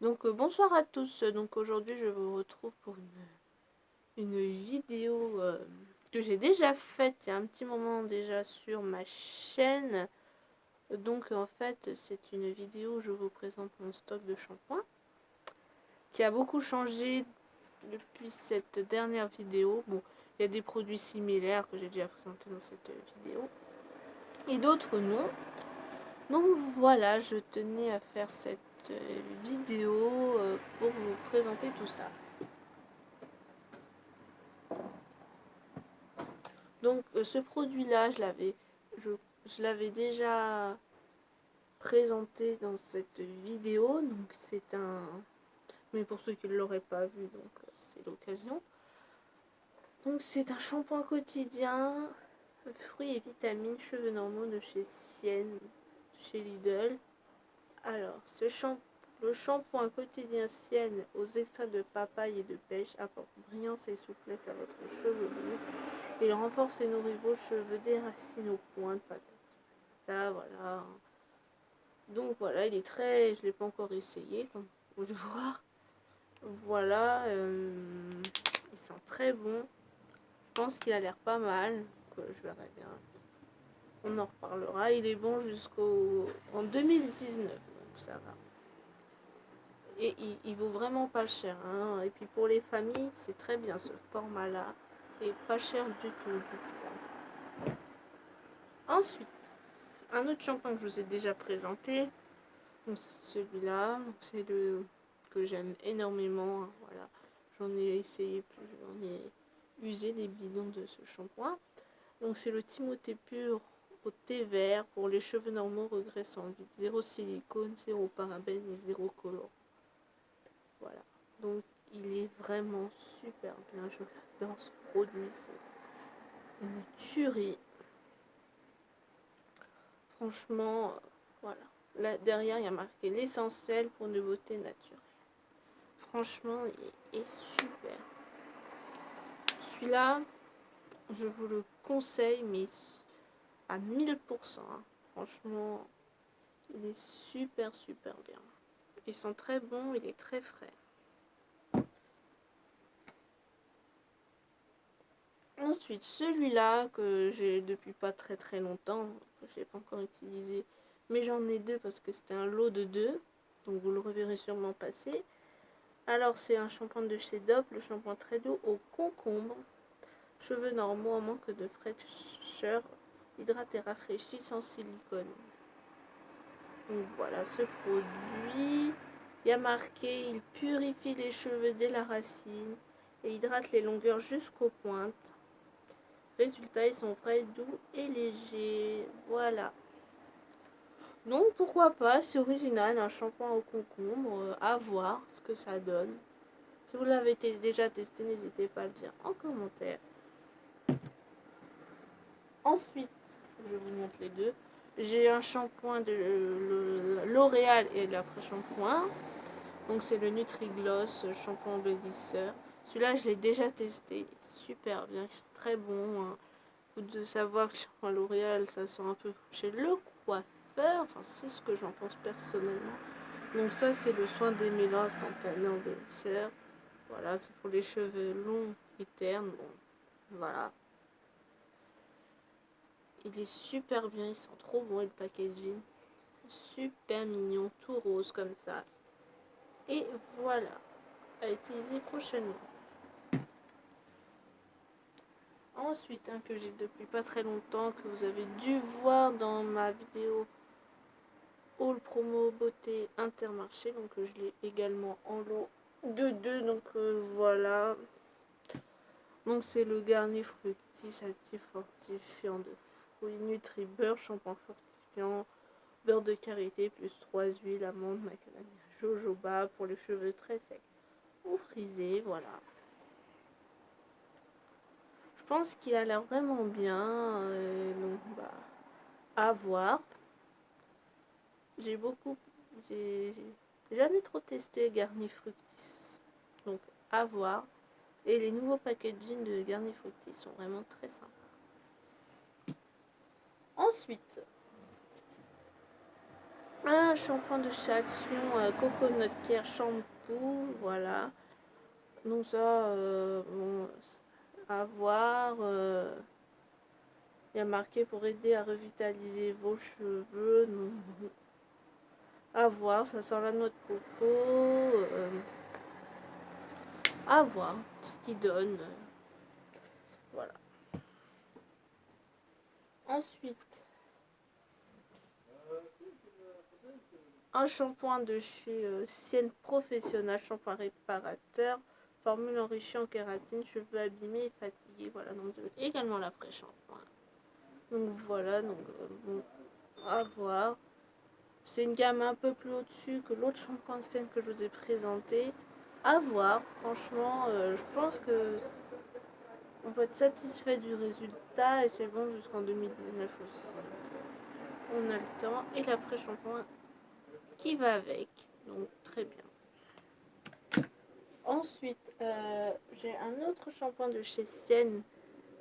Donc bonsoir à tous. Donc aujourd'hui je vous retrouve pour une vidéo que j'ai déjà faite il y a un petit moment déjà sur ma chaîne. Donc en fait c'est une vidéo où je vous présente mon stock de shampoing qui a beaucoup changé depuis cette dernière vidéo. Bon, il y a des produits similaires que j'ai déjà présentés dans cette vidéo et d'autres non. Donc voilà, je tenais à faire cette vidéo pour vous présenter tout ça. Donc ce produit-là, je l'avais déjà présenté dans cette vidéo. Donc c'est un... Mais pour ceux qui ne l'auraient pas vu, donc c'est l'occasion. Donc c'est un shampoing quotidien, fruits et vitamines, cheveux normaux de chez Sienne, chez Lidl. Alors, le shampoing quotidien Sienne aux extraits de papaye et de pêche apporte brillance et souplesse à votre chevelure. Il renforce et nourrit vos cheveux des racines aux pointes, patata, voilà. Donc voilà, il est très... Je ne l'ai pas encore essayé, comme vous pouvez le voir. Voilà, il sent très bon. Je pense qu'il a l'air pas mal. Je verrai bien. On en reparlera. Il est bon en 2019, donc ça va. Et il vaut vraiment pas cher. Hein. Et puis pour les familles, c'est très bien ce format-là. Et pas cher du tout, du tout. Ensuite, un autre shampoing que je vous ai déjà présenté, celui-là, c'est le que j'aime énormément. Hein, voilà, j'en ai essayé j'en ai usé des bidons de ce shampoing. Donc c'est le Timothée Pur au thé vert pour les cheveux normaux regressant vite. Zéro silicone, zéro parabène et zéro colorant. Voilà. Donc il est vraiment super bien. J'adore ce produit. C'est une tuerie. Franchement, voilà. Là derrière, il y a marqué l'essentiel pour une beauté naturelle. Franchement, il est super. Celui-là, je vous le conseille, mais à 1000%. Hein. Franchement, il est super, super bien. Il sent très bon, il est très frais. Ensuite, celui-là que j'ai depuis pas très très longtemps, que je n'ai pas encore utilisé, mais j'en ai deux parce que c'était un lot de deux, donc vous le reverrez sûrement passer. Alors c'est un shampoing de chez Dove, le shampoing très doux au concombre, cheveux normaux en manque de fraîcheur, hydraté et rafraîchi sans silicone. Donc voilà ce produit. Il y a marqué, il purifie les cheveux dès la racine et hydrate les longueurs jusqu'aux pointes. Résultat, ils sont frais, doux et légers. Voilà. Donc pourquoi pas, c'est original, un shampoing au concombre, à voir ce que ça donne. Si vous l'avez déjà testé, n'hésitez pas à le dire en commentaire. Ensuite, je vous montre les deux. J'ai un shampoing de L'Oréal et l'après-shampoing. Donc c'est le Nutri-Gloss shampoing embellisseur. Celui-là, je l'ai déjà testé. Il est super bien, ils sont très bons. Hein. De savoir que le shampoing L'Oréal, ça sent un peu chez le coiffeur. Enfin, c'est ce que j'en pense personnellement. Donc ça, c'est le soin démêlant instantané embellisseur. Voilà, c'est pour les cheveux longs et ternes. Bon, voilà. Il est super bien, il sent trop bon et le packaging. Super mignon, tout rose comme ça. Et voilà, à utiliser prochainement. Ensuite, un que j'ai depuis pas très longtemps, que vous avez dû voir dans ma vidéo Haul Promo Beauté Intermarché. Donc je l'ai également en lot de deux. Donc voilà. Donc c'est le Garnier Fructis actif fortifiant de fruits Nutri Beurre, shampoing fortifiant, beurre de karité plus 3 huiles, amandes, macadamia, jojoba pour les cheveux très secs ou frisés. Voilà. Je pense qu'il a l'air vraiment bien. Donc bah à voir. J'ai jamais trop testé Garnier Fructis. Donc à voir. Et les nouveaux packaging de Garnier Fructis sont vraiment très sympas. Ensuite, Un shampoing de chez Action, Coconut Care Shampoo, voilà. Donc ça, bon, à voir. Il y a marqué pour aider à revitaliser vos cheveux. Donc, à voir, ça sent la noix de coco. À voir ce qu'il donne. Voilà. Ensuite, un shampoing de chez Sienne Professionnel, shampoing réparateur, formule enrichie en kératine, cheveux abîmés et fatigués. Voilà, donc également l'après-shampoing. Donc voilà, donc bon, à voir. C'est une gamme un peu plus au-dessus que l'autre shampoing de Sienne que je vous ai présenté. À voir, franchement, je pense que on peut être satisfait du résultat et c'est bon jusqu'en 2019 aussi. On a le temps et l'après-shampoing qui va avec, donc très bien. Ensuite, j'ai un autre shampoing de chez Sienne,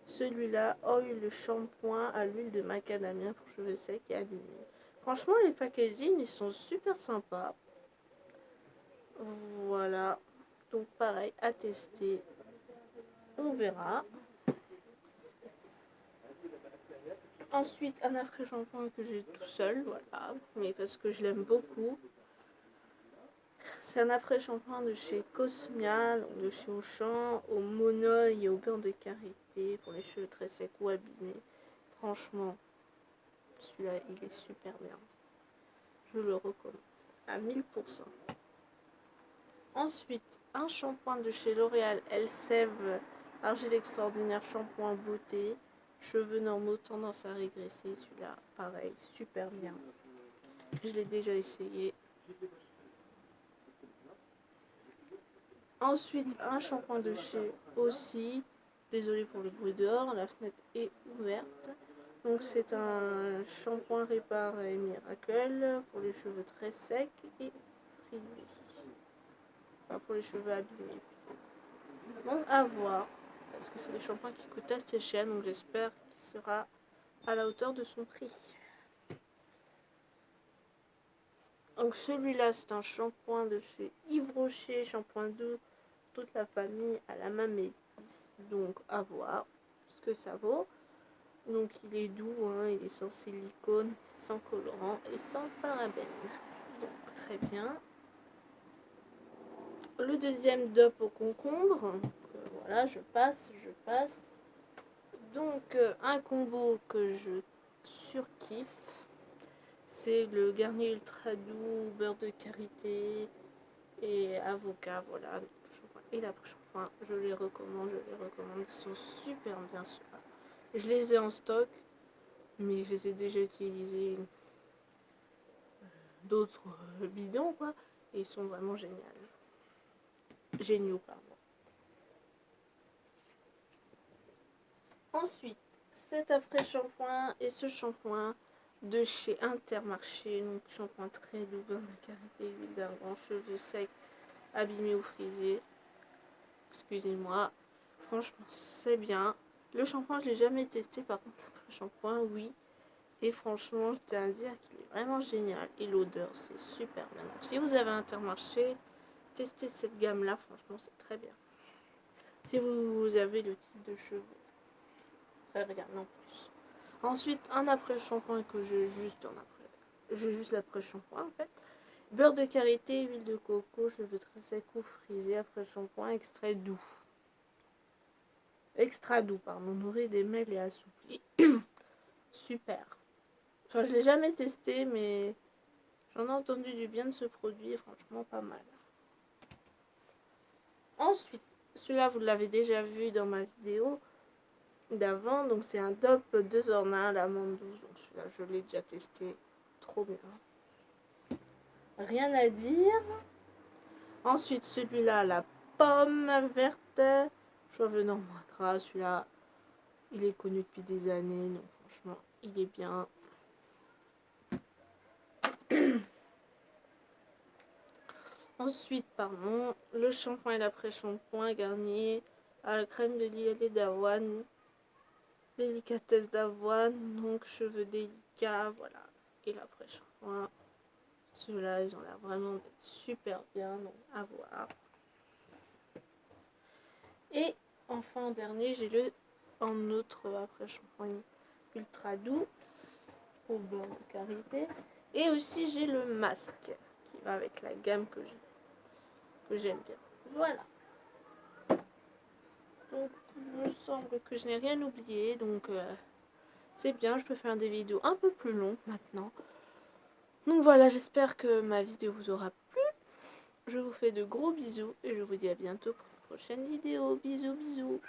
celui-là, Oil shampoing à l'huile de macadamia pour cheveux secs et abîmés. Franchement, les packaging, ils sont super sympas. Voilà, donc pareil, à tester, on verra. Ensuite, un après-shampoing que j'ai tout seul, voilà, mais parce que je l'aime beaucoup. C'est un après-shampoing de chez Cosmia, de chez Auchan, au monoeil et au beurre de karité pour les cheveux très secs ou abîmés. Franchement, celui-là, il est super bien. Je le recommande à 1000%. Ensuite, un shampoing de chez L'Oréal Elseve, argile extraordinaire, shampoing beauté, cheveux normaux, tendance à régresser. Celui-là, pareil, super bien. Je l'ai déjà essayé. Ensuite, un shampoing de chez aussi. Désolée pour le bruit dehors, la fenêtre est ouverte. Donc c'est un shampoing Répare et Miracle pour les cheveux très secs et frisés. Enfin, pour les cheveux abîmés. Donc à voir. Parce que c'est des shampoings qui coûtent assez cher. Donc j'espère qu'il sera à la hauteur de son prix. Donc celui-là c'est un shampoing de chez Yves Rocher. Shampoing doux. Toute la famille à la main médis. Donc à voir ce que ça vaut. Donc il est doux, hein, il est sans silicone, sans colorant et sans parabènes. Donc très bien. Le deuxième DOP au concombre. Donc, voilà, je passe. Donc un combo que je surkiffe. C'est le garni ultra doux, beurre de karité et avocat. Voilà. Et l'après-shampoing, je les recommande. Ils sont super bien ceux-là. Je les ai en stock, mais je les ai déjà utilisés d'autres bidons, quoi. Et ils sont vraiment géniaux, pardon. Ensuite, cet après-shampoing et ce shampoing de chez Intermarché, donc shampoing très doux, beurre de karité, huile d'argan, cheveux secs, abîmés ou frisés. Excusez-moi. Franchement, c'est bien. Le shampoing, je l'ai jamais testé. Par contre, l'après-shampoing, oui. Et franchement, je tiens à dire qu'il est vraiment génial. Et l'odeur, c'est super bien. Donc, si vous avez Intermarché, testez cette gamme-là. Franchement, c'est très bien. Si vous avez le type de cheveux. Très bien, non plus. Ensuite, un après-shampoing que j'ai juste en après. J'ai juste l'après-shampoing, en fait. Beurre de karité, huile de coco, cheveux très secs ou frisés, après-shampoing, extrait doux. Extra doux, pardon, nourri des mêles et assoupli. Super. Enfin, je l'ai jamais testé, mais j'en ai entendu du bien de ce produit, franchement pas mal. Ensuite, celui-là, vous l'avez déjà vu dans ma vidéo d'avant, donc c'est un DOP 2 en 1 à l'amande douce. Donc celui-là, je l'ai déjà testé, trop bien. Rien à dire. Ensuite, celui-là, la pomme verte, cheveux normaux gras, celui-là, il est connu depuis des années, donc franchement, il est bien. Ensuite, pardon, le shampoing et l'après-shampoing Garnier à la crème de lait d'avoine, délicatesse d'avoine, donc cheveux délicats, voilà. Et l'après-shampoing, Ceux-là, ils ont l'air vraiment d'être super bien, donc à voir. Et enfin, en dernier, j'ai le en autre après shampoing ultra doux au beurre de karité. Et aussi, j'ai le masque qui va avec la gamme que j'aime bien. Voilà. Donc, il me semble que je n'ai rien oublié. Donc, c'est bien, je peux faire des vidéos un peu plus longues maintenant. Donc voilà, j'espère que ma vidéo vous aura plu. Je vous fais de gros bisous et je vous dis à bientôt pour une prochaine vidéo. Bisous, bisous.